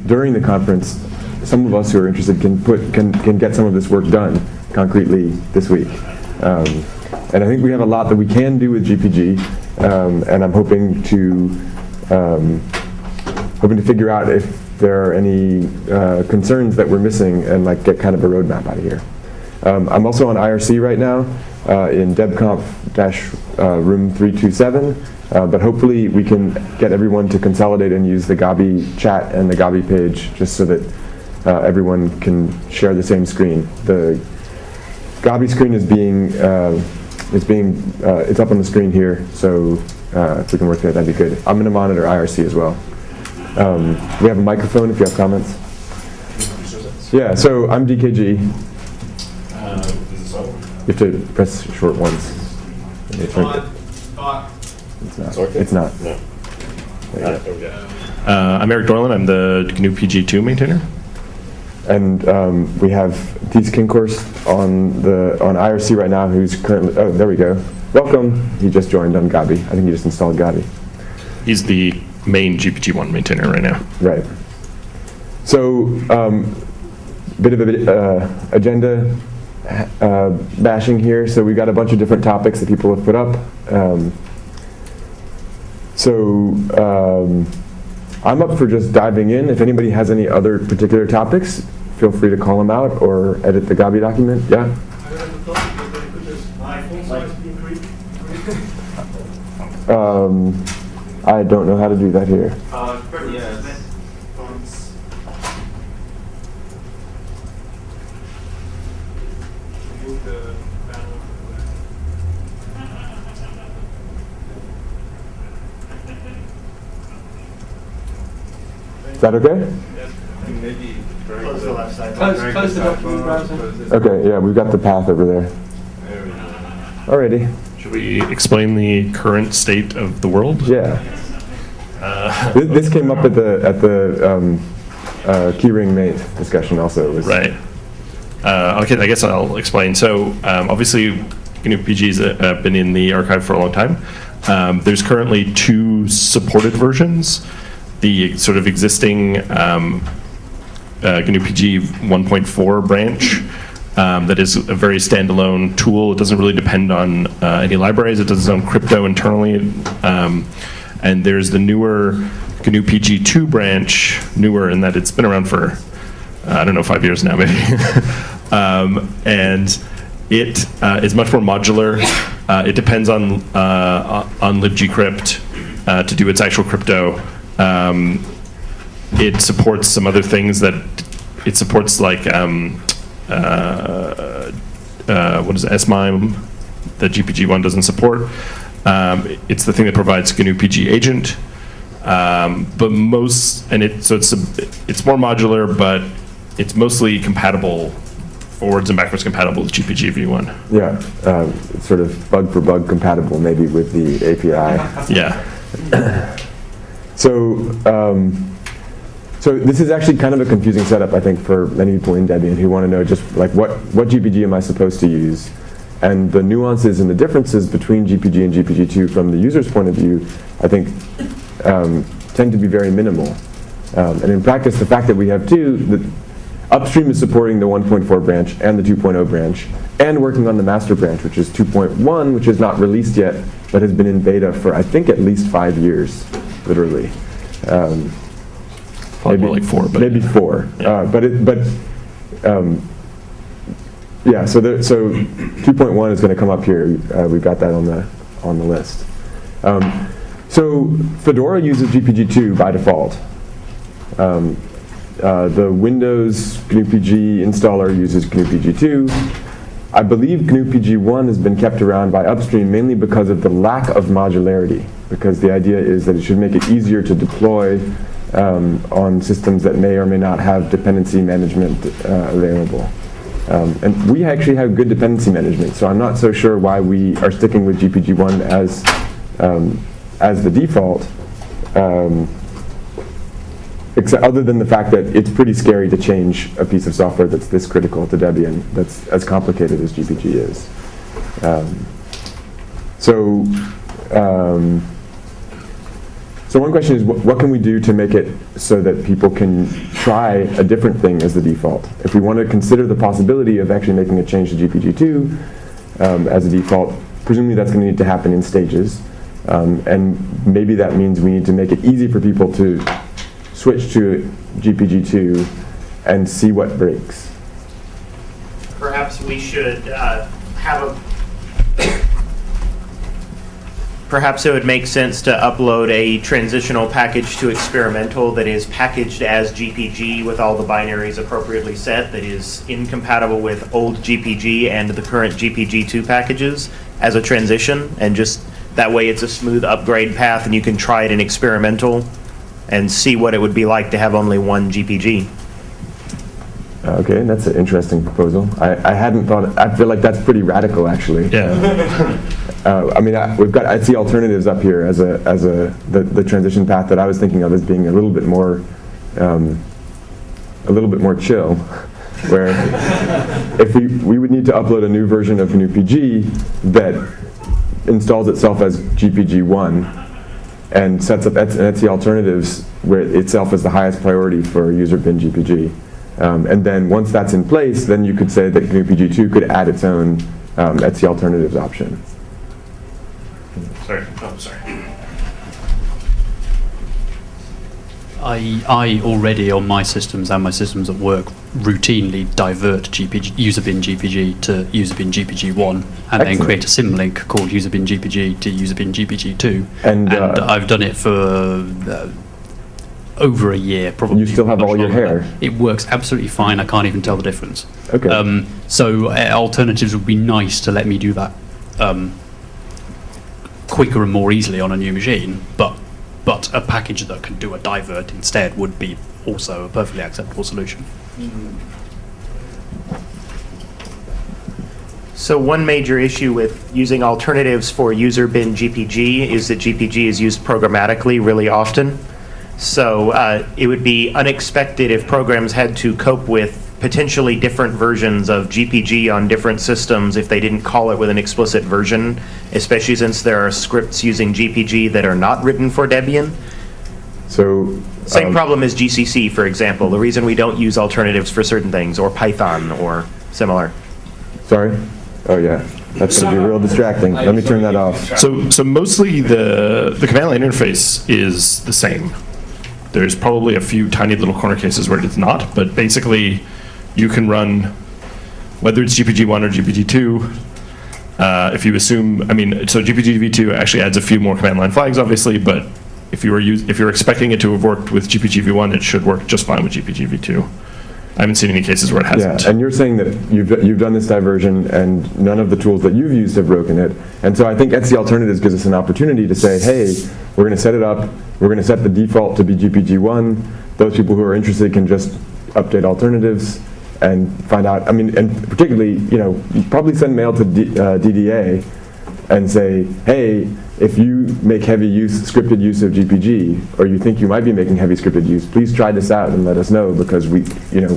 During the conference, some of us who are interested can get some of this work done concretely this week. And I think we have a lot that we can do with GPG, and I'm hoping to figure out if there are any concerns that we're missing and like get kind of a roadmap out of here. I'm also on IRC right now in debconf-room 327, but hopefully we can get everyone to consolidate and use the Gabi chat and the Gabi page just so that everyone can share the same screen. The Gabi screen is it's up on the screen here, so if we can work there, that'd be good. I'm going to monitor IRC as well. We have a microphone if you have comments. Yeah, so I'm DKG. You have to press short once. It's not. It's not. No. I'm Eric Dorland. I'm the GNU-PG2 maintainer. And we have Thies Kinkhorst on IRC right now, who's currently, oh, there we go. Welcome. He just joined on Gabi. I think he just installed Gabi. He's the main GPG1 maintainer right now. Right. So, bit of a agenda bashing here. So we've got a bunch of different topics that people have put up. I'm up for just diving in. If anybody has any other particular topics, feel free to call them out or edit the Gabi document. Yeah? I don't know how to do that here. Is that okay? Maybe close the left side. Close the document browser. Okay, yeah, we've got the path over there. There we go. Alrighty. Should we explain the current state of the world? Yeah. This came up at the keyring mate discussion also. Right. Okay, I guess I'll explain. So obviously, GNU-PG's been in the archive for a long time. There's currently 2 supported versions. The sort of existing GNU-PG 1.4 branch that is a very standalone tool. It doesn't really depend on any libraries. It does its own crypto internally. And there's the newer GNU-PG 2 branch, newer in that it's been around for, I don't know, 5 years now maybe. And it is much more modular. It depends on libgcrypt to do its actual crypto. It supports some other things that it supports, like what is it, SMIME that GPG1 doesn't support. It's the thing that provides GNU-PG agent, but it's more modular, but it's mostly compatible, forwards and backwards compatible with GPG v1. Yeah, it's sort of bug for bug compatible maybe with the API. Yeah. So this is actually kind of a confusing setup, I think, for many people in Debian who want to know just like what GPG am I supposed to use, and the nuances and the differences between GPG and GPG2 from the user's point of view, I think, tend to be very minimal. And in practice, the fact that we have 2, the Upstream is supporting the 1.4 branch and the 2.0 branch, and working on the master branch, which is 2.1, which is not released yet, but has been in beta for, I think, at least 5 years, literally. Probably more like 4, but maybe 4. Yeah. Yeah. So 2.1 is going to come up here. We've got that on the list. So Fedora uses GPG2 by default. The Windows GNU-PG installer uses GNU-PG2. I believe GNU-PG1 has been kept around by Upstream mainly because of the lack of modularity, because the idea is that it should make it easier to deploy on systems that may or may not have dependency management available. And we actually have good dependency management, so I'm not so sure why we are sticking with GPG1 as the default, except other than the fact that it's pretty scary to change a piece of software that's this critical to Debian, that's as complicated as GPG is. So So one question is, what can we do to make it so that people can try a different thing as the default? If we want to consider the possibility of actually making a change to GPG2 as a default, presumably that's going to need to happen in stages. And maybe that means we need to make it easy for people to switch to GPG2 and see what breaks. Perhaps we should have a... Perhaps it would make sense to upload a transitional package to experimental that is packaged as GPG with all the binaries appropriately set, that is incompatible with old GPG and the current GPG2 packages as a transition, and just that way it's a smooth upgrade path and you can try it in experimental and see what it would be like to have only one GPG. Okay, that's an interesting proposal. I hadn't thought, I feel like that's pretty radical actually. Yeah. I mean, I see alternatives up here as the transition path that I was thinking of as being a little bit more chill, where if we would need to upload a new version of gnupg that installs itself as GPG1 and sets up Etsy alternatives where itself is the highest priority for user bin GPG. And then once that's in place, then you could say that gnupg2 could add its own Etsy alternatives option. Sorry. Oh, sorry. I already, on my systems and my systems at work, routinely divert user bin GPG to user bin GPG1 and then create a symlink called user bin GPG to user bin GPG2. And I've done it for over a year, probably. You still have all your hair. It works absolutely fine. I can't even tell the difference. Okay. So alternatives would be nice to let me do that quicker and more easily on a new machine, but a package that can do a divert instead would be also a perfectly acceptable solution. So one major issue with using alternatives for user bin GPG is that GPG is used programmatically really often. So it would be unexpected if programs had to cope with potentially different versions of GPG on different systems if they didn't call it with an explicit version, especially since there are scripts using GPG that are not written for Debian. So same problem as GCC, for example. The reason we don't use alternatives for certain things, or Python, or similar. Sorry? Oh yeah, that's going to be real distracting. Let me turn that off. So mostly the command line interface is the same. There's probably a few tiny little corner cases where it's not, but basically you can run, whether it's GPG1 or GPG2, if you assume, I mean, so GPG-v2 actually adds a few more command line flags, obviously, but if you're expecting it to have worked with GPG-v1, it should work just fine with GPG-v2. I haven't seen any cases where it hasn't. Yeah, and you're saying that you've done this diversion and none of the tools that you've used have broken it. And so I think Etsy Alternatives gives us an opportunity to say, hey, we're going to set it up, we're going to set the default to be GPG1. Those people who are interested can just update alternatives and find out. I mean, and particularly, you probably send mail to DDA and say, hey, if you make scripted use of GPG, or you think you might be making heavy scripted use, please try this out and let us know, because we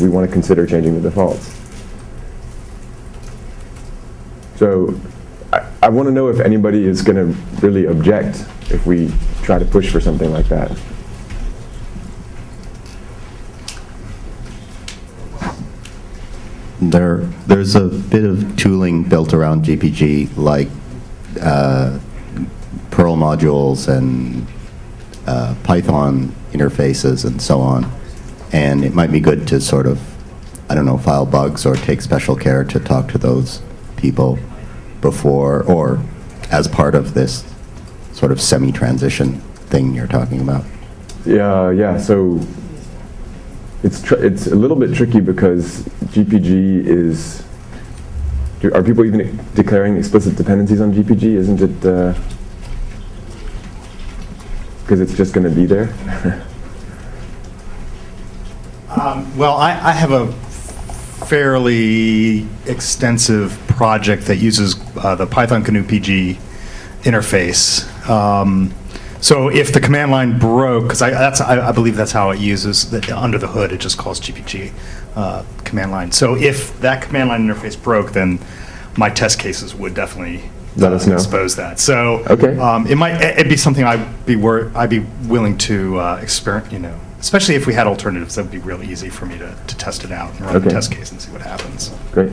want to consider changing the defaults. So I want to know if anybody is going to really object if we try to push for something like that. There's a bit of tooling built around GPG, like Perl modules and Python interfaces and so on. And it might be good to sort of, file bugs or take special care to talk to those people before or as part of this sort of semi-transition thing you're talking about. Yeah. So it's a little bit tricky because GPG is. Are people even declaring explicit dependencies on GPG? Isn't it? Because it's just going to be there. Well, I have a fairly extensive project that uses the Python gnupg interface. So if the command line broke, because I believe that's how it uses, under the hood it just calls GPG command line. So if that command line interface broke, then my test cases would definitely Let us know. expose that. So Okay. it'd be something I'd be willing to experiment, especially if we had alternatives. That would be real easy for me to test it out and run Okay. the test case and see what happens. Great.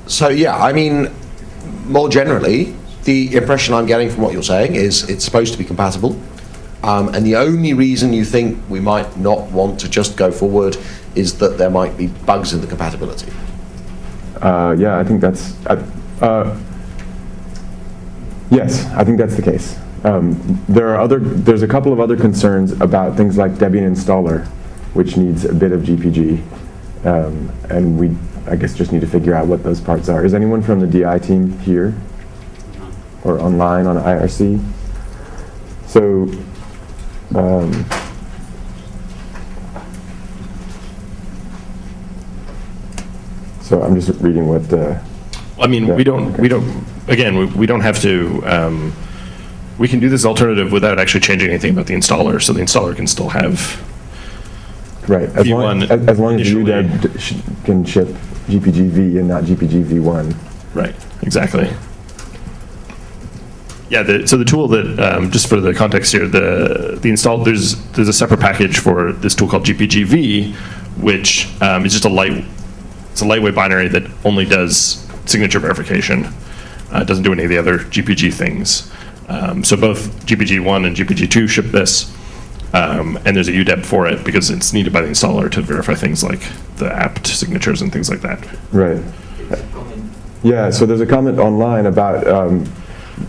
So yeah, I mean, more generally, the impression I'm getting from what you're saying is it's supposed to be compatible, and the only reason you think we might not want to just go forward is that there might be bugs in the compatibility. Yeah, I think that's, yes, I think that's the case. There's a couple of other concerns about things like Debian installer, which needs a bit of GPG, and we, I guess, just need to figure out what those parts are. Is anyone from the DI team here or online on IRC? So, so I'm just reading what. I mean, Yeah, we don't have to, we can do this alternative without actually changing anything about the installer, so the installer can still have, Right, as long V1 as the initially. UDEB can ship GPG-V and not GPG-V1. right, exactly. Yeah, so the tool that, just for the context here, the install, there's a separate package for this tool called GPG-V, which is just it's a lightweight binary that only does signature verification. It doesn't do any of the other GPG things. So both GPG-1 and GPG-2 ship this, and there's a UDEB for it because it's needed by the installer to verify things like the apt signatures and things like that. Right. Yeah, so there's a comment online about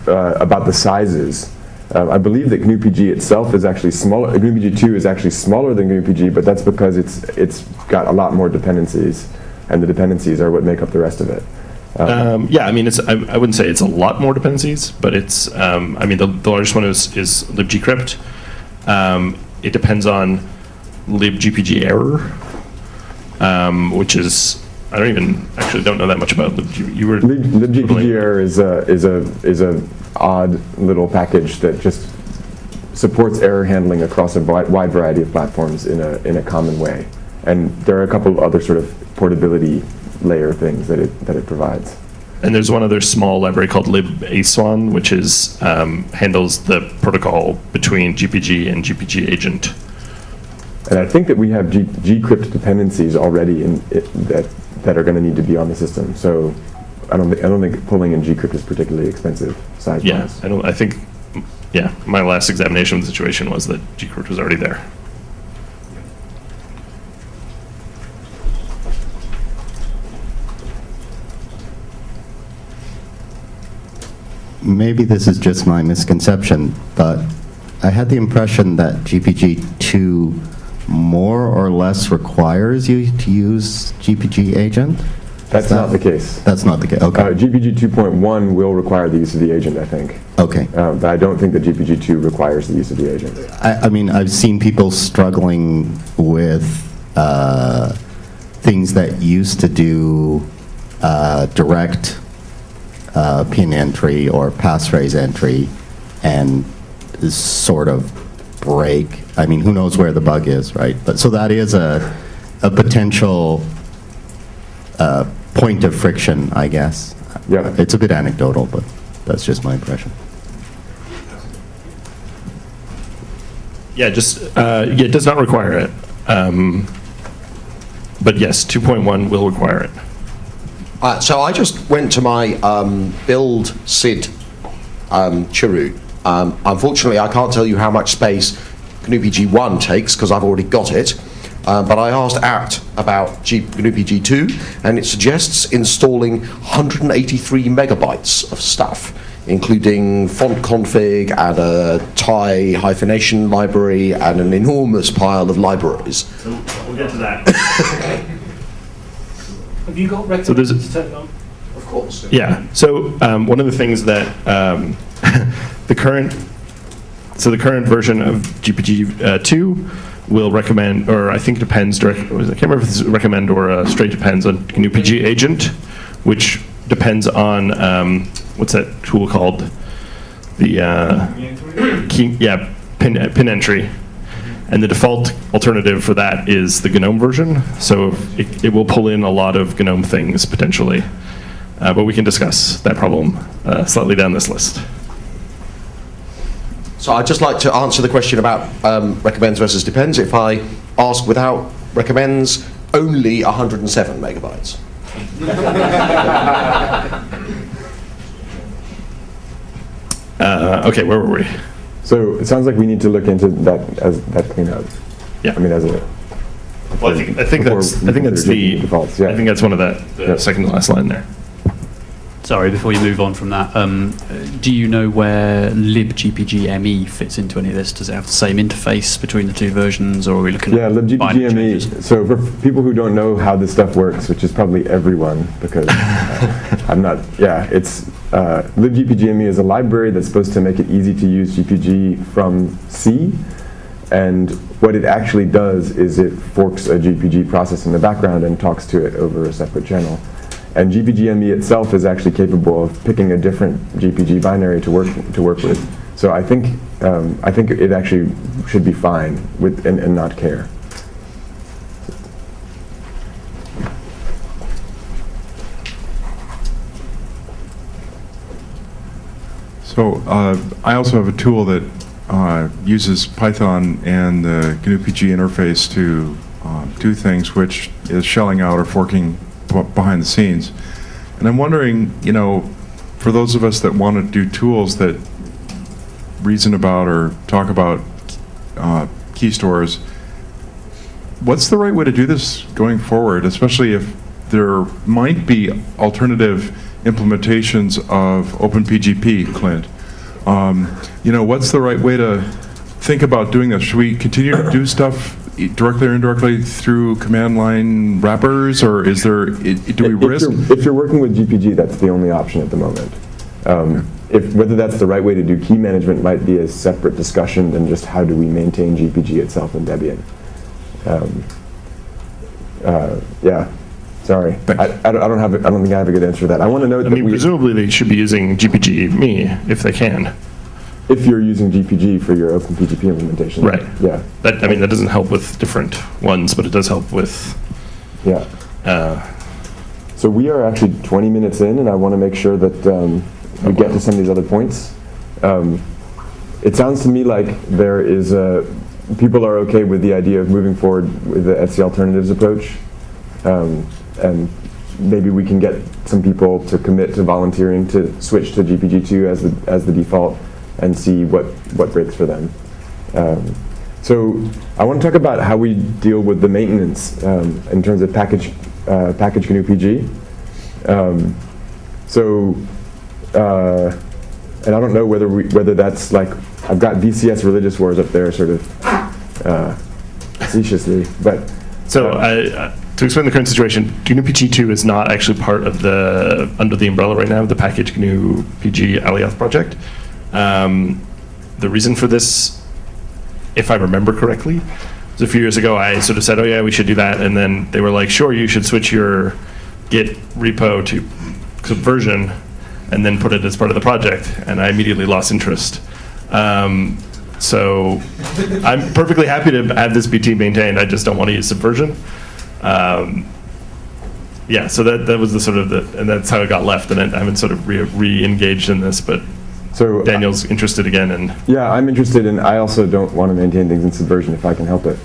the sizes. I believe that GNUPG itself is actually smaller. GNUPG 2 is actually smaller than GNUPG, but that's because it's got a lot more dependencies, and the dependencies are what make up the rest of it. Yeah, I mean, I wouldn't say it's a lot more dependencies, but it's, I mean, the largest one is libgcrypt. It depends on libgpg error, which is, I don't know that much about libg. You were libgpg error is a odd little package that just supports error handling across a wide variety of platforms in a common way. And there are a couple of other sort of portability layer things that it provides. And there's one other small library called libaswan, which is handles the protocol between GPG and GPG agent. And I think that we have gcrypt dependencies already that are going to need to be on the system. So I don't think pulling in gcrypt is particularly expensive size-wise. Yeah, I think my last examination of the situation was that gcrypt was already there. Maybe this is just my misconception, but I had the impression that GPG-2 more or less requires you to use GPG agent? That's not the case. That's not the case, okay. GPG 2.1 will require the use of the agent, I think. Okay. But I don't think that GPG 2 requires the use of the agent. I mean, I've seen people struggling with things that used to do direct pin entry or passphrase entry and sort of break. I mean, who knows where the bug is, right? But so that is a potential point of friction, I guess. Yeah. It's a bit anecdotal, but that's just my impression. Yeah, it does not require it. But yes, 2.1 will require it. So I just went to my build SID chroot. Unfortunately, I can't tell you how much space GNUPG-1 takes because I've already got it. But I asked apt about GNUPG-2, and it suggests installing 183 megabytes of stuff, including font config and a Thai hyphenation library and an enormous pile of libraries. So we'll get to that. Have you got So there's recommendations to turn on? Of course. Yeah. So one of the things that the current version of GPG-2 will recommend, or I think depends I can't remember if it's recommend or straight depends on GNUPG agent, which depends on what's that tool called? The pin entry. And the default alternative for that is the GNOME version. So it will pull in a lot of GNOME things potentially. But we can discuss that problem slightly down this list. So I'd just like to answer the question about recommends versus depends. If I ask without recommends, only 107 megabytes. Okay, where were we? So it sounds like we need to look into that cleanup. Yeah. I mean, as a. Well, I think before that's we consider the defaults, yeah. I think that's one of the Yeah. second to last line there. Sorry, before you move on from that, do you know where libgpg-me fits into any of this? Does it have the same interface between the two versions, or are we looking Yeah, at binary libgpg-me. changes? So for people who don't know how this stuff works, which is probably everyone, because I'm not. Yeah, it's libgpg-me is a library that's supposed to make it easy to use GPG from C, and what it actually does is it forks a GPG process in the background and talks to it over a separate channel. And GPG-me itself is actually capable of picking a different GPG binary to work with. So I think it actually should be fine with and not care. So I also have a tool that uses Python and the GNU-PG interface to do things, which is shelling out or forking behind the scenes. And I'm wondering, for those of us that want to do tools that reason about or talk about key stores, what's the right way to do this going forward, especially if there might be alternative implementations of OpenPGP, Clint? What's the right way to think about doing this? Should we continue to do stuff directly or indirectly through command line wrappers, or is there, do we risk? If you're working with GPG, that's the only option at the moment. Whether that's the right way to do key management might be a separate discussion than just how do we maintain GPG itself in Debian. Yeah, sorry. I don't think I have a good answer to that. I want to note I mean, presumably they should be using GPG-me if they can. If you're using GPG for your OpenPGP implementation. Right. Yeah. That doesn't help with different ones, but it does help with. Yeah. So we are actually 20 minutes in, and I want to make sure that we get to some of these other points. It sounds to me like there is people are okay with the idea of moving forward with the SC alternatives approach, and maybe we can get some people to commit to volunteering to switch to GPG2 as the default and see what breaks for them. So I want to talk about how we deal with the maintenance in terms of package gnupg. And I don't know whether that's like, I've got VCS religious wars up there sort of facetiously, but. So to explain the current situation, GNU-PG2 is not actually part of under the umbrella right now of the package GNU-PG Alioth project. The reason for this, if I remember correctly, was a few years ago I sort of said, oh yeah, we should do that, and then they were like, sure, you should switch your Git repo to Subversion and then put it as part of the project, and I immediately lost interest. So I'm perfectly happy to have this BT maintained, I just don't want to use Subversion. Yeah, so that was the sort of and that's how it got left, and I haven't sort of re-engaged in this, but So Daniel's interested again, and yeah, I'm interested, and I also don't want to maintain things in Subversion if I can help it.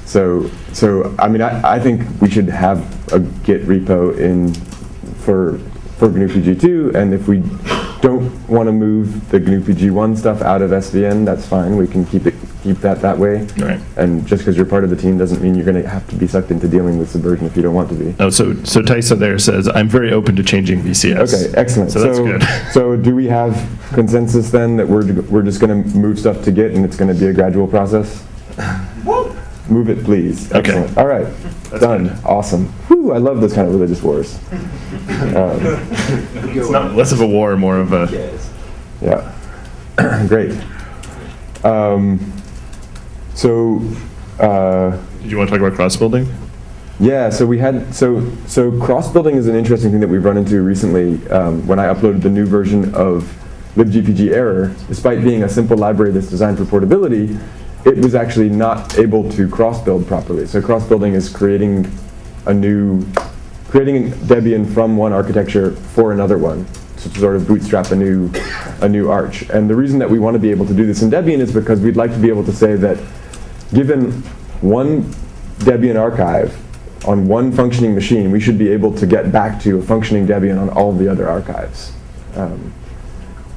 So I mean, I think we should have a Git repo for GNU-PG2, and if we don't want to move the GNU-PG1 stuff out of SVN, that's fine. We can keep that way. Right. And just because you're part of the team doesn't mean you're going to have to be sucked into dealing with Subversion if you don't want to be. oh, so Tysa there says, I'm very open to changing VCS. Okay, excellent. So that's good. So do we have consensus then that we're just going to move stuff to Git and it's going to be a gradual process? Move it, please. Okay. Excellent. All right. Done. good. Awesome. Whew, I love those kind of religious wars. It's not less of a war, more of a. Yeah. Great. Did you want to talk about cross-building? Yeah, so we had so cross-building is an interesting thing that we've run into recently. When I uploaded the new version of libgpg error, despite being a simple library that's designed for portability, it was actually not able to cross-build properly. So cross-building is creating a new creating Debian from one architecture for another one, to sort of bootstrap a new arch. And the reason that we want to be able to do this in Debian is because we'd like to be able to say that given one Debian archive on one functioning machine, we should be able to get back to a functioning Debian on all of the other archives.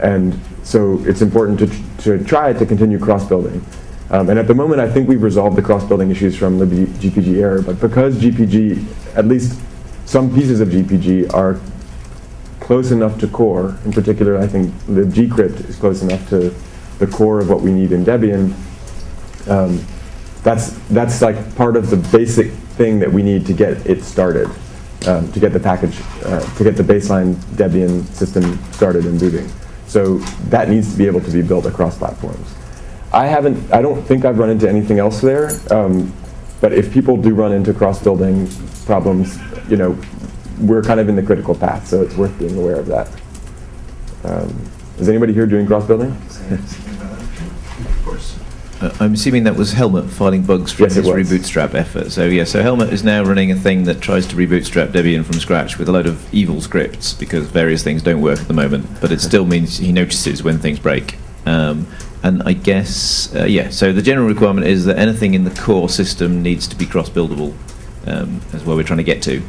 And so it's important to try to continue cross-building. And at the moment, I think we've resolved the cross-building issues from the GPG error, but because GPG, at least some pieces of GPG, are close enough to core, in particular, I think the gcrypt is close enough to the core of what we need in Debian. That's like part of the basic thing that we need to get it started, to get the package, to get the baseline Debian system started and booting. So that needs to be able to be built across platforms. I don't think I've run into anything else there, but if people do run into cross-building problems, we're kind of in the critical path, so it's worth being aware of that. Is anybody here doing cross-building? Of course. I'm assuming that was Helmut filing bugs from Yes, it his was. rebootstrap effort. So yeah, so Helmut is now running a thing that tries to rebootstrap Debian from scratch with a load of evil scripts because various things don't work at the moment. But it still means he notices when things break. And I guess, so the general requirement is that anything in the core system needs to be cross-buildable, is where we're trying to get to.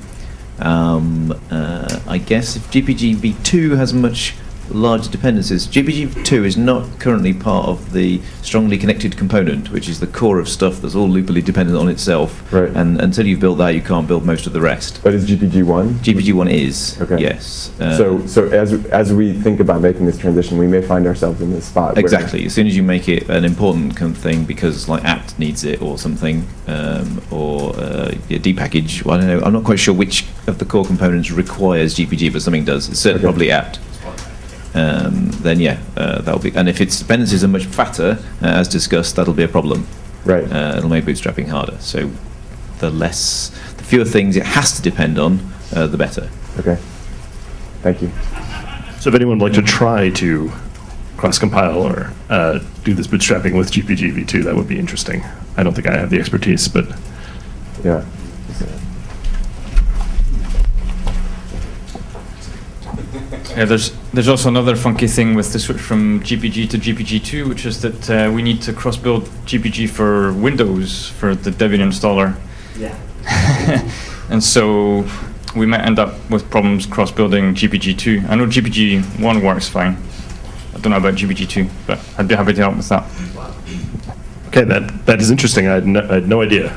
I guess if GPG v2 has much larger dependencies, GPG v2 is not currently part of the strongly connected component, which is the core of stuff that's all loopily dependent on itself. Right. And until you've built that, you can't build most of the rest. But is GPG 1? GPG 1 is, Okay. yes. So as we think about making this transition, we may find ourselves in this spot. where- Exactly. As soon as you make it an important thing because like apt needs it or something, or depackage, well, I don't know. I'm not quite sure which of the core components requires GPG, but something does. It's certainly probably apt. Then that'll be. And if its dependencies are much fatter, as discussed, that'll be a problem. Right. It'll make bootstrapping harder. So the fewer things it has to depend on, the better. Okay. Thank you. So if anyone would like to try to cross-compile or do this bootstrapping with GPG v2, that would be interesting. I don't think I have the expertise, but Yeah. Yeah, there's also another funky thing with the switch from GPG to GPG2, which is that we need to cross-build GPG for Windows for the Debian installer. Yeah. And so we might end up with problems cross-building GPG2. I know GPG1 works fine. I don't know about GPG2, but I'd be happy to help with that. okay, that is interesting. I had no idea.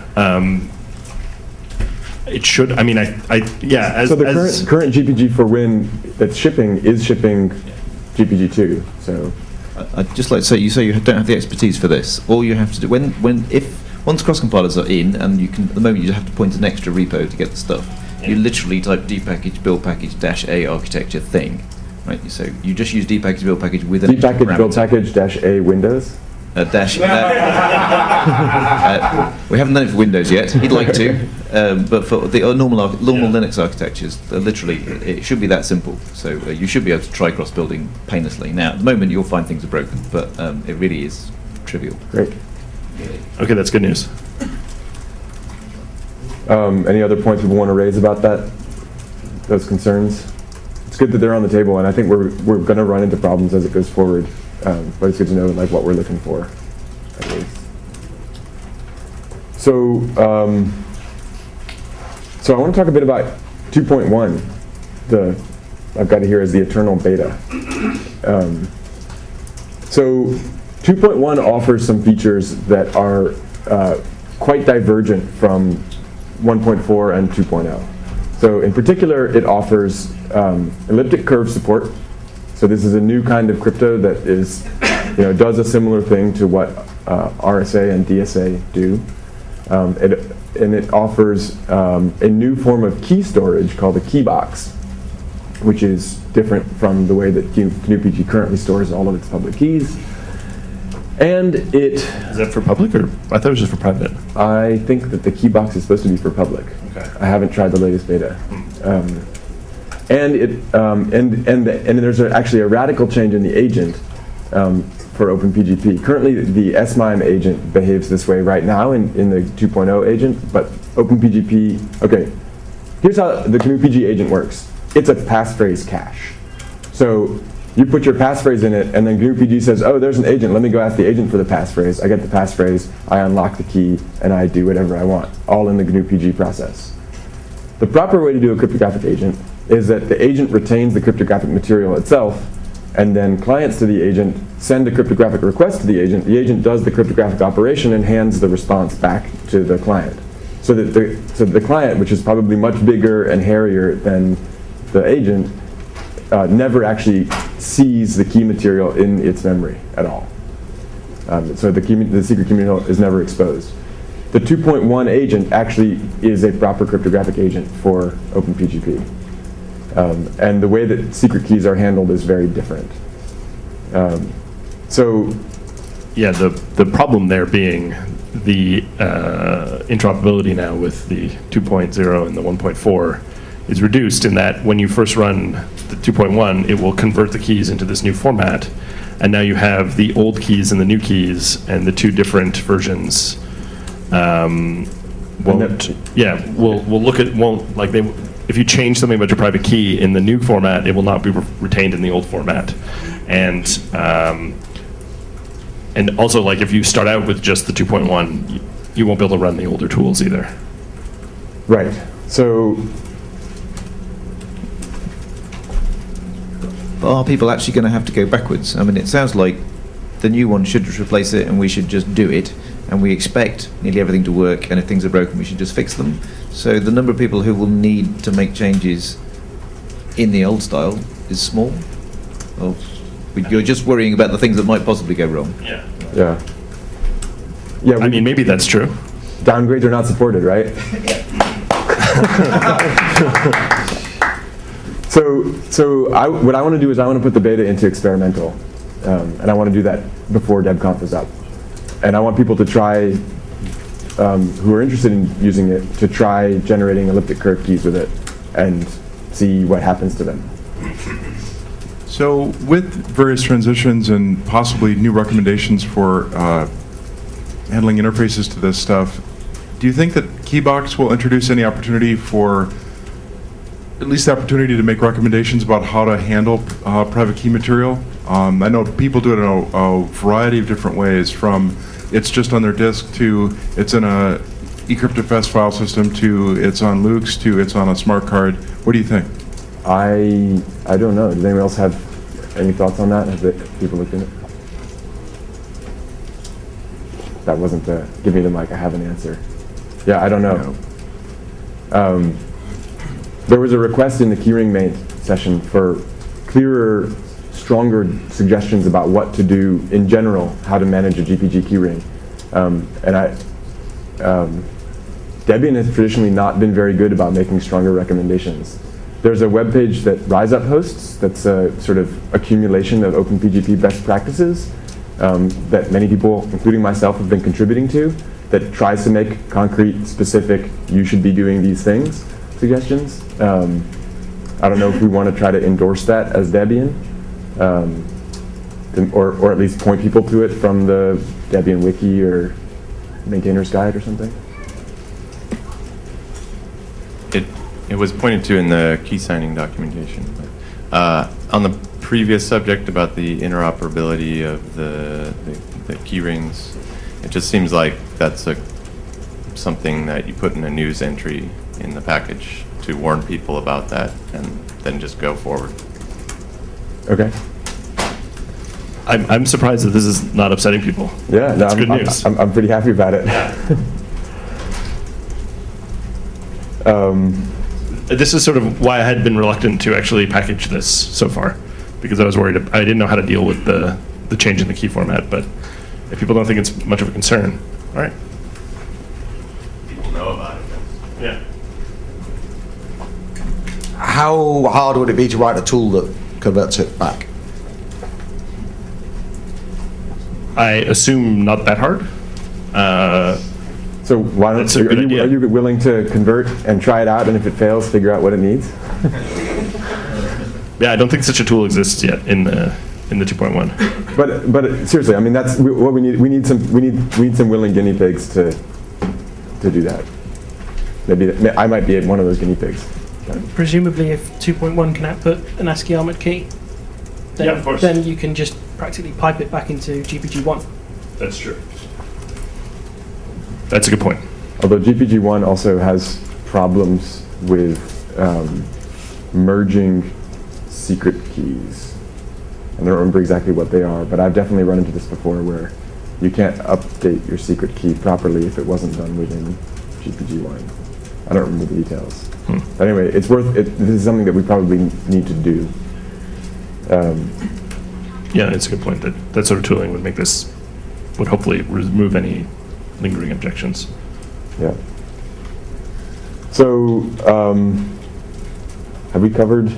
It should. I mean, as So the current GPG for Win that's shipping is shipping GPG 2. So I'd just like to say, you say you don't have the expertise for this. All you have to do once cross compilers are in, and you can at the moment you just have to point an extra repo to get the stuff. Yeah. You literally type dpackage build package -a architecture thing, right? So you just use dpackage build package with an extra dpackage build parameter. package -a Windows. We haven't done it for Windows yet. He'd like to, but for the normal Linux architectures, literally, it should be that simple. So you should be able to try cross-building painlessly. Now, at the moment, you'll find things are broken, but it really is trivial. Great. Okay, that's good news. Any other points people want to raise about those concerns? It's good that they're on the table, and I think we're going to run into problems as it goes forward. But it's good to know like what we're looking for, at least. So, so I want to talk a bit about 2.1. I've got it here as the eternal beta. So 2.1 offers some features that are quite divergent from 1.4 and 2.0. So in particular, it offers elliptic curve support. So this is a new kind of crypto that is, does a similar thing to what RSA and DSA do. It offers a new form of key storage called a key box, which is different from the way that GNUPG currently stores all of its public keys. And is that for public, or I thought it was just for private? I think that the key box is supposed to be for public. Okay. I haven't tried the latest beta. And there's actually a radical change in the agent for OpenPGP. Currently, the SMIME agent behaves this way right now in the 2.0 agent, but OpenPGP, here's how the GNU-PG agent works. It's a passphrase cache. So you put your passphrase in it, and then GNU-PG says, oh, there's an agent. Let me go ask the agent for the passphrase. I get the passphrase, I unlock the key, and I do whatever I want, all in the GNU-PG process. The proper way to do a cryptographic agent is that the agent retains the cryptographic material itself, and then clients to the agent send a cryptographic request to the agent. The agent does the cryptographic operation and hands the response back to the client. So that the client, which is probably much bigger and hairier than the agent, never actually sees the key material in its memory at all. So the secret key material is never exposed. The 2.1 agent actually is a proper cryptographic agent for OpenPGP. And the way that secret keys are handled is very different. Yeah, the problem there being the interoperability now with the 2.0 and the 1.4 is reduced in that when you first run the 2.1, it will convert the keys into this new format, and now you have the old keys and the new keys, and the two different versions if you change something about your private key in the new format, it will not be retained in the old format. And also, like, if you start out with just the 2.1, you won't be able to run the older tools either. Right. So Are people actually going to have to go backwards? I mean, it sounds like the new one should just replace it and we should just do it, and we expect nearly everything to work, and if things are broken we should just fix them. So the number of people who will need to make changes in the old style is small. Well, you're just worrying about the things that might possibly go wrong. Yeah. yeah. Yeah. I mean, maybe that's true. Downgrades are not supported, right? What I want to do is I want to put the beta into experimental, and I want to do that before DebConf is up. And I want people to try, who are interested in using it, to try generating elliptic curve keys with it and see what happens to them. So with various transitions and possibly new recommendations for handling interfaces to this stuff, do you think that Keybox will introduce any opportunity for at least the opportunity to make recommendations about how to handle private key material? I know people do it in a variety of different ways, from it's just on their disk to it's in a eCryptFS file system to it's on Lukes to it's on a smart card. What do you think? I don't know. Does anyone else have any thoughts on that? Have people looked at it? That wasn't the give me the mic, I have an answer. Yeah, I don't know. There was a request in the keyring main session for clearer, stronger suggestions about what to do in general, how to manage a GPG keyring. Debian has traditionally not been very good about making stronger recommendations. There's a web page that RiseUp hosts that's a sort of accumulation of OpenPGP best practices that many people, including myself, have been contributing to, that tries to make concrete, specific, you should be doing these things suggestions. I don't know if we want to try to endorse that as Debian, or at least point people to it from the Debian wiki or maintainers guide or something. It was pointed to in the key signing documentation. But, on the previous subject about the interoperability of the key rings, it just seems like that's something that you put in a news entry in the package to warn people about that, and then just go forward. Okay. I'm surprised that this is not upsetting people. Yeah, no, That's good news. I'm pretty happy about it. This is sort of why I had been reluctant to actually package this so far, because I was worried. I didn't know how to deal with the change in the key format. But if people don't think it's much of a concern, all right. People know about it. Yeah. How hard would it be to write a tool that converts it back? I assume not that hard. So why don't That's a good idea. Are you willing to convert and try it out, and if it fails, figure out what it needs? Yeah, I don't think such a tool exists yet in the 2.1. But seriously, I mean, that's what we need. We need some willing guinea pigs to do that. Maybe I might be one of those guinea pigs. Presumably, if 2.1 can output an ASCII armored key, then, Yeah, of course. then you can just practically pipe it back into GPG1. That's true. That's a good point. Although GPG1 also has problems with merging secret keys. I don't remember exactly what they are, but I've definitely run into this before where you can't update your secret key properly if it wasn't done within GPG1. I don't remember the details. But anyway, it's worth it. This is something that we probably need to do. Yeah, it's a good point. That sort of tooling would hopefully remove any lingering objections. Yeah. So, have we covered?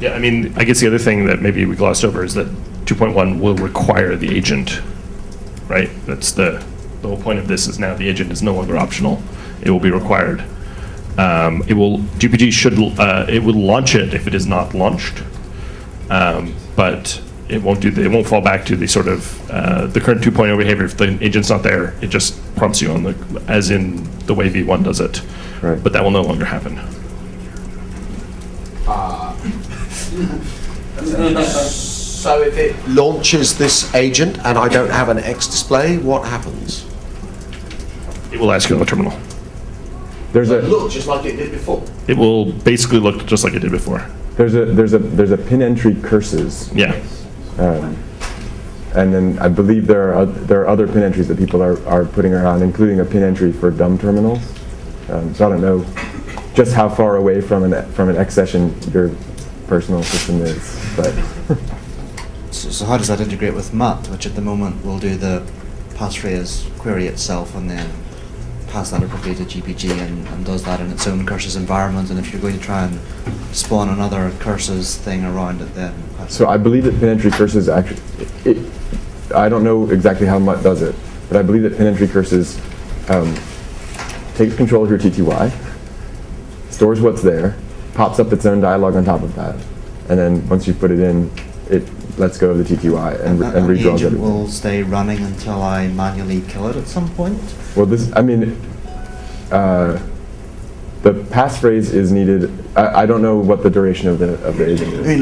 Yeah, I mean, I guess the other thing that maybe we glossed over is that 2.1 will require the agent, right? That's the whole point of this is now the agent is no longer optional. It will be required. GPG it will launch it if it is not launched, but it won't fall back to the sort of the current 2.0 behavior. If the agent's not there, it just prompts you as in the way V1 does it. Right. But that will no longer happen. So if it launches this agent and I don't have an X display, what happens? It will ask you on the terminal. There's a Look, just like it did before. It will basically look just like it did before. there's a pin entry curses. Yeah. And then I believe there are other pin entries that people are putting around, including a pin entry for dumb terminals. So I don't know just how far away from an X session your personal system is, but So how does that integrate with MUT, which at the moment will do the passphrase query itself and then pass that appropriately to GPG and does that in its own curses environment? And if you're going to try and spawn another curses thing around it, then so I believe that pin entry curses actually, I don't know exactly how MUT does it, but I believe that pin entry curses takes control of your TTY, stores what's there, pops up its own dialog on top of that, and then once you put it in, it lets go of the TTY and the redraws agent everything. will stay running until I manually kill it at some point. Well, the passphrase is needed. I don't know what the duration of the agent is. It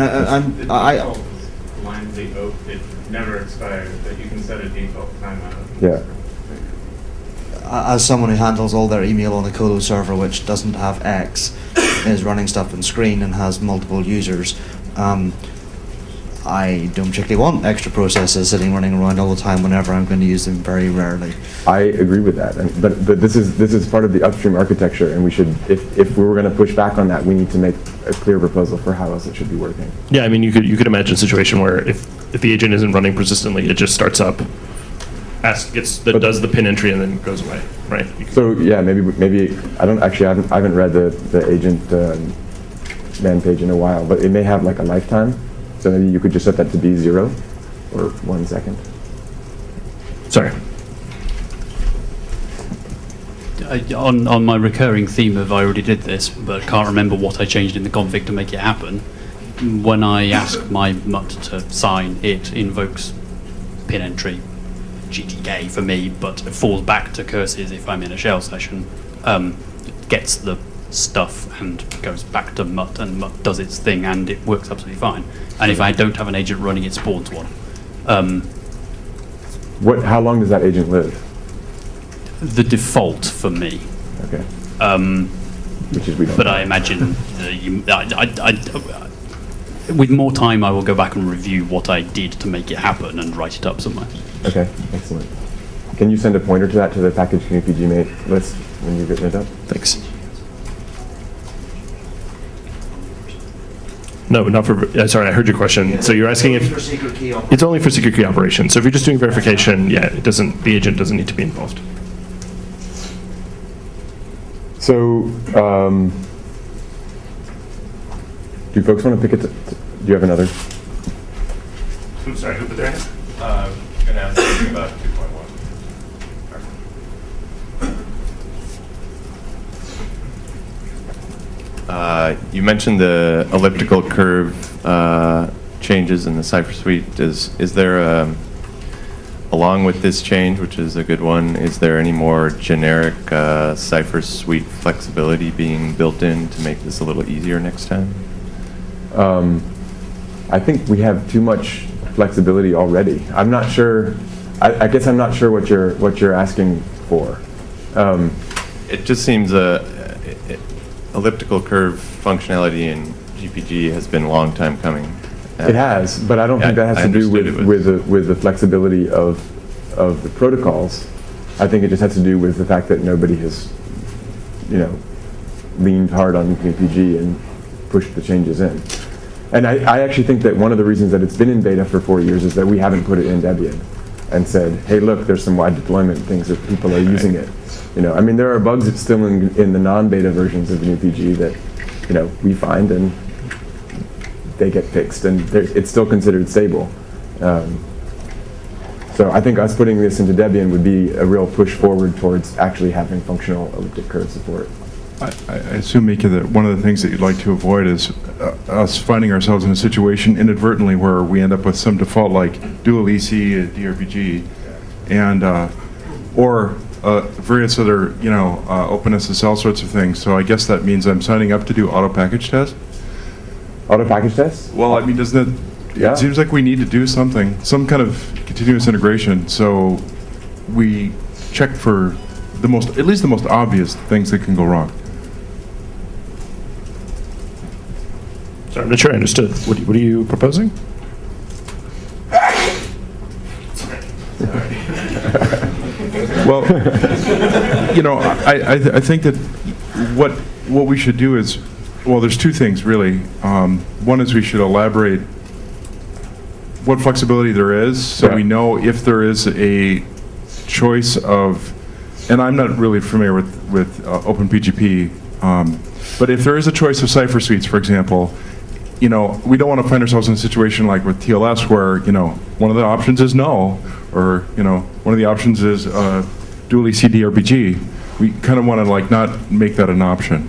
never expires, but you can set a default timeout. Yeah. As someone who handles all their email on a colo server which doesn't have X, is running stuff on screen and has multiple users, I don't particularly want extra processes sitting running around all the time whenever I'm going to use them very rarely. I agree with that, but this is part of the upstream architecture, and we should, if we were going to push back on that, we need to make a clear proposal for how else it should be working. Yeah, I mean, you could imagine a situation where if the agent isn't running persistently, it just starts up, does the pin entry and then goes away, right? So yeah, maybe I haven't read the agent man page in a while, but it may have like a lifetime. So maybe you could just set that to be 0 or 1 second. Sorry. On my recurring theme of I already did this, but can't remember what I changed in the config to make it happen, when I ask my MUT to sign, it invokes pin entry, GTK for me, but it falls back to curses if I'm in a shell session, gets the stuff and goes back to MUT, and MUT does its thing, and it works absolutely fine. And if I don't have an agent running, it spawns one. How long does that agent live? The default for me. Okay. Which is we don't. But I imagine with more time, I will go back and review what I did to make it happen and write it up somewhere. Okay, excellent. Can you send a pointer to that to the pkg-gnupg mate list when you've written it up? Thanks. No, not for. Sorry, I heard your question. Yeah, so you're asking if for secret key it's only for secret key operations. So if you're just doing verification, yeah, it doesn't. The agent doesn't need to be involved. So, do folks want to pick it? Do you have another? I'm sorry, who put their hand? Going to ask something about 2.1. You mentioned the elliptical curve changes in the Cypher suite. Is there a along with this change, which is a good one, is there any more generic cipher suite flexibility being built in to make this a little easier next time? I think we have too much flexibility already. I'm not sure. I guess I'm not sure what you're asking for. It just seems elliptical curve functionality in GPG has been a long time coming. It has, but I don't think that has to do with the flexibility of the protocols. I think it just has to do with the fact that nobody has, leaned hard on GPG and pushed the changes in. And I actually think that one of the reasons that it's been in beta for 4 years is that we haven't put it in Debian and said, hey, look, there's some wide deployment things that people are using it. I mean, there are bugs that's still in the non-beta versions of GNU-PG that, we find and they get fixed, and it's still considered stable. So I think us putting this into Debian would be a real push forward towards actually having functional elliptic curve support. I assume, Mika, that one of the things that you'd like to avoid is us finding ourselves in a situation inadvertently where we end up with some default like dual EC, DRPG, and or various other OpenSSL sorts of things. So I guess that means I'm signing up to do auto package test. Auto package test? Well, I mean, doesn't it? Yeah. It seems like we need to do something, some kind of continuous integration, so we check for at least the most obvious things that can go wrong. Sorry, I'm not sure I understood. What are you proposing? Well, I think that what we should do is, well, there's two things really. One is we should elaborate what flexibility there is, so we know if there is a choice of, and I'm not really familiar with OpenPGP, but if there is a choice of cipher suites, for example, we don't want to find ourselves in a situation like with TLS where, one of the options is null, or, one of the options is dual EC DRPG. We kind of want to not make that an option.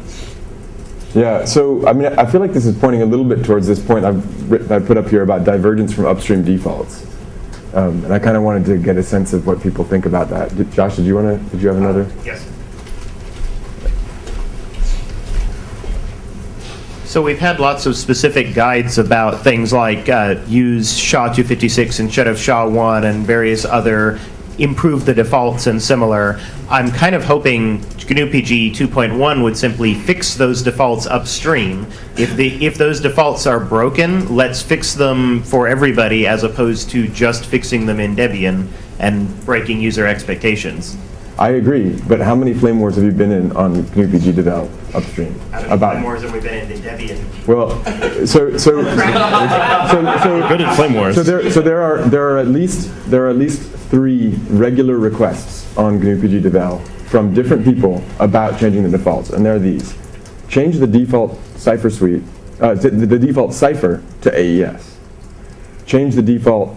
Yeah, so I mean, I feel like this is pointing a little bit towards this point I put up here about divergence from upstream defaults. And I kind of wanted to get a sense of what people think about that. Josh, did you have another? Yes. So we've had lots of specific guides about things like use SHA-256 instead of SHA-1 and various other improve the defaults and similar. I'm kind of hoping GNU-PG 2.1 would simply fix those defaults upstream. If those defaults are broken, let's fix them for everybody as opposed to just fixing them in Debian and breaking user expectations. I agree, but how many flame wars have you been in on GNU-PG devel upstream? How many flame wars have we been in Debian? Well, so good at flame wars. So there are at least 3 regular requests on GNU-PG devel from different people about changing the defaults, and they're these: change the default cipher suite, the default cipher to AES. Change the default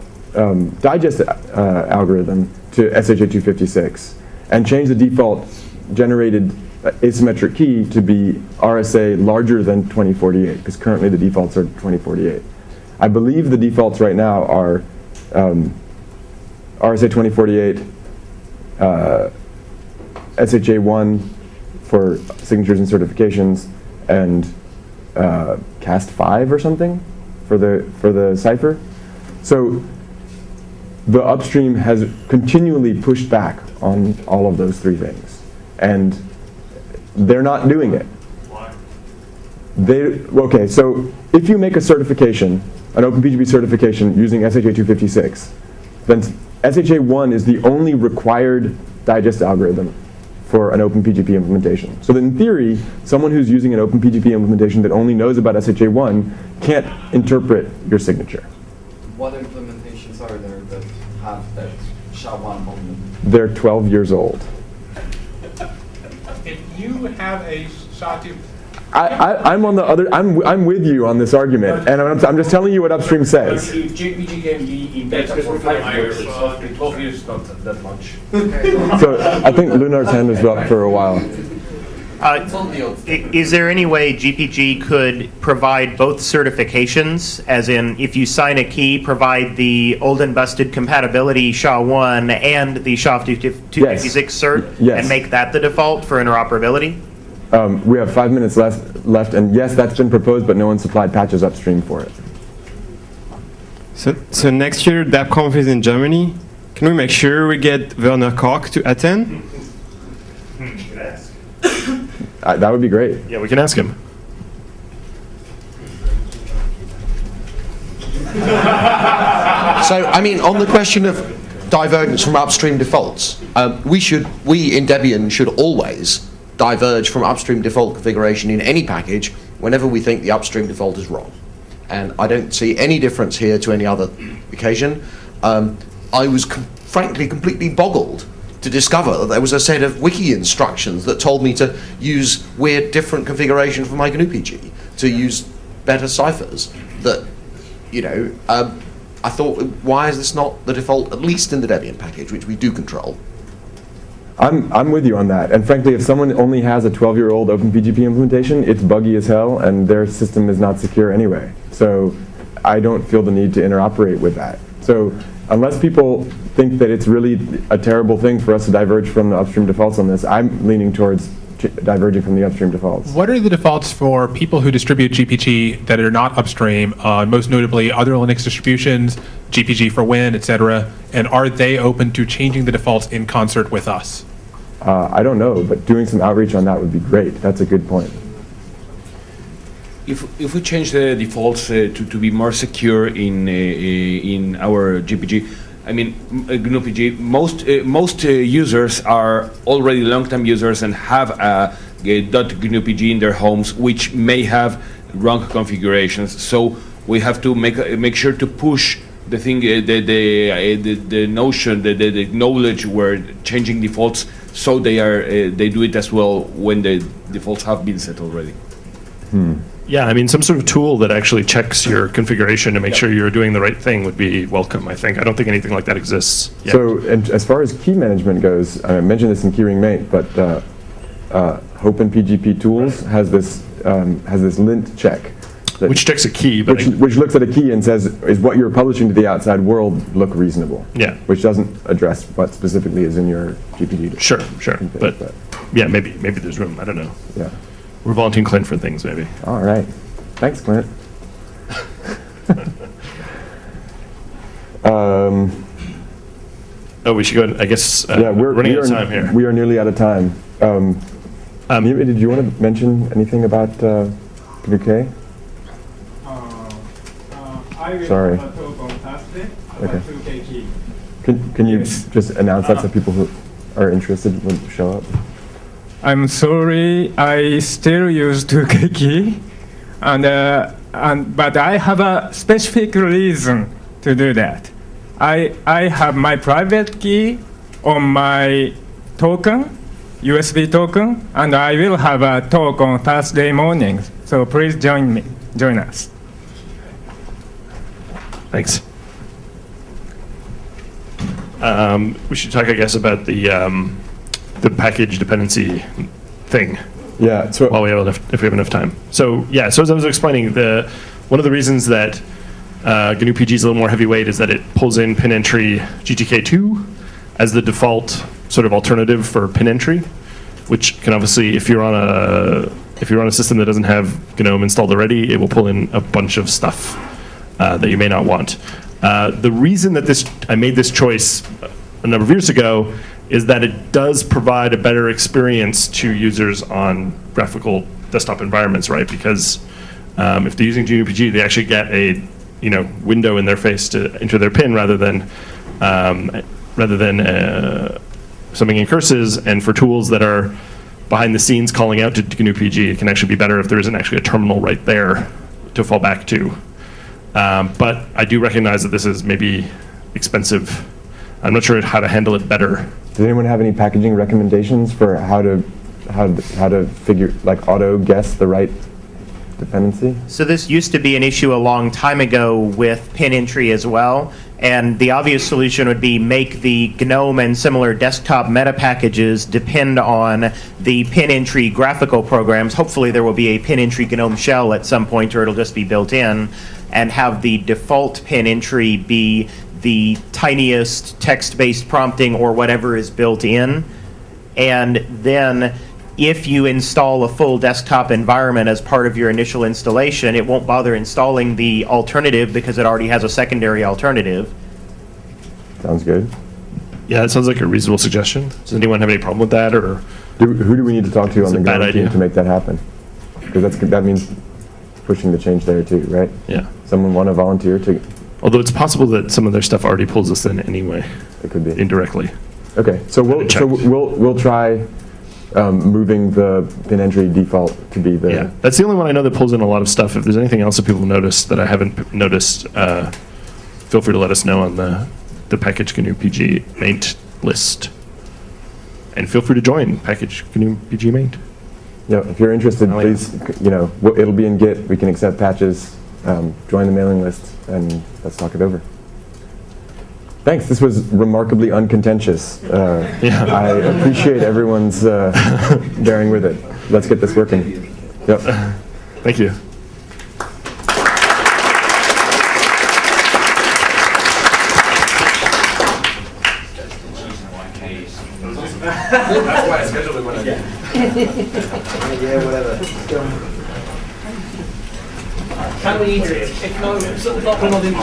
digest algorithm to SHA-256. And change the default generated asymmetric key to be RSA larger than 2048, because currently the defaults are 2048. I believe the defaults right now are RSA 2048, SHA-1 for signatures and certifications, and CAST5 or something for the cipher. So the upstream has continually pushed back on all of those 3 things, and they're not doing it. Why? Okay, so if you make a certification, an OpenPGP certification using SHA-256, then SHA-1 is the only required digest algorithm for an OpenPGP implementation. So that in theory, someone who's using an OpenPGP implementation that only knows about SHA-1 can't interpret your signature. What implementations are there that have that SHA-1 on them? They're 12 years old. If you have a SHA-2... I'm on the other. I'm with you on this argument, and I'm just telling you what upstream says. GPG can be in beta for 5 years, so 12 years is not that much. So I think Lunar's hand was up for a while. Is there any way GPG could provide both certifications, as in if you sign a key, provide the old and busted compatibility SHA-1 and the SHA-256 cert, Yes. and make that the default for interoperability? We have 5 minutes left, and yes, that's been proposed, but no one supplied patches upstream for it. So next year, DAppConf is in Germany. Can we make sure we get Werner Koch to attend? That would be great. Yeah, we can ask him. So, I mean, on the question of divergence from upstream defaults, we in Debian should always diverge from upstream default configuration in any package whenever we think the upstream default is wrong. And I don't see any difference here to any other occasion. I was frankly completely boggled to discover that there was a set of wiki instructions that told me to use weird different configuration for my GNU-PG, to use better ciphers that, you know, I thought, why is this not the default, at least in the Debian package, which we do control? I'm with you on that. And frankly, if someone only has a 12-year-old OpenPGP implementation, it's buggy as hell, and their system is not secure anyway. So I don't feel the need to interoperate with that. So unless people think that it's really a terrible thing for us to diverge from the upstream defaults on this, I'm leaning towards diverging from the upstream defaults. What are the defaults for people who distribute GPG that are not upstream, most notably other Linux distributions, GPG for Win, etc., and are they open to changing the defaults in concert with us? I don't know, but doing some outreach on that would be great. That's a good point. If we change the defaults to be more secure in our GPG, I mean GNU-PG, most users are already long-time users and have a .GNU-PG in their homes, which may have wrong configurations. So we have to make sure to push the thing, the notion, the knowledge where changing defaults, so they do it as well when the defaults have been set already. Yeah, I mean, some sort of tool that actually checks your configuration to make sure you're doing the right thing would be welcome, I think. I don't think anything like that exists yet. So, and as far as key management goes, I mentioned this in Keyring Mate, but OpenPGP Tools has this lint check. Which checks a key, but which looks at a key and says, is what you're publishing to the outside world look reasonable? Yeah. Which doesn't address what specifically is in your GPG. Sure. But yeah, maybe there's room. I don't know. Yeah. We're vaulting Clint for things, maybe. All right. Thanks, Clint. We should go. I guess we're running out of time here. We are nearly out of time. Did you want to mention anything about GNU-K? I will Sorry. have a talk on Thursday Okay. about 2K key. Can you just announce that so people who are interested will show up? I'm sorry, I still use 2K key, but I have a specific reason to do that. I have my private key on my token, USB token, and I will have a talk on Thursday mornings. So please join us. Thanks. We should talk, I guess, about the package dependency thing. Yeah. So while we have if we have enough time. So yeah. So as I was explaining, one of the reasons that GNU-PG is a little more heavyweight is that it pulls in pin entry GTK2 as the default sort of alternative for pin entry, which can obviously, if you're on a system that doesn't have GNOME installed already, it will pull in a bunch of stuff that you may not want. The reason that I made this choice a number of years ago is that it does provide a better experience to users on graphical desktop environments, right? Because if they're using GNU-PG, they actually get a window in their face to enter their PIN rather than something in curses. And for tools that are behind the scenes calling out to GNU-PG, it can actually be better if there isn't actually a terminal right there to fall back to. But I do recognize that this is maybe expensive. I'm not sure how to handle it better. Does anyone have any packaging recommendations for how to figure, like, auto guess the right dependency? So this used to be an issue a long time ago with pin entry as well, and the obvious solution would be make the GNOME and similar desktop meta packages depend on the pin entry graphical programs. Hopefully there will be a pin entry GNOME shell at some point, or it'll just be built in, and have the default pin entry be the tiniest text-based prompting or whatever is built in. And then if you install a full desktop environment as part of your initial installation, it won't bother installing the alternative because it already has a secondary alternative. Sounds good. Yeah, that sounds like a reasonable suggestion. Does anyone have any problem with that, or Who do we need to talk to on the bad GNOME team idea. to make that happen? Because that means pushing the change there too, right? Yeah. Someone want to volunteer to? Although it's possible that some of their stuff already pulls us in anyway. It could be. Indirectly. Okay, so we'll try moving the pin entry default to be the. Yeah, that's the only one I know that pulls in a lot of stuff. If there's anything else that people notice that I haven't noticed, feel free to let us know on the pkg-gnupg maint list. And feel free to join pkg-gnupg maint. Yeah, if you're interested, please, it'll be in Git. We can accept patches. Join the mailing list, and let's talk it over. Thanks. This was remarkably uncontentious. I appreciate everyone's bearing with it. Let's get this working. Yep. Thank you. That's why I scheduled it when I did. Yeah, whatever. Can we, if no, we're not in.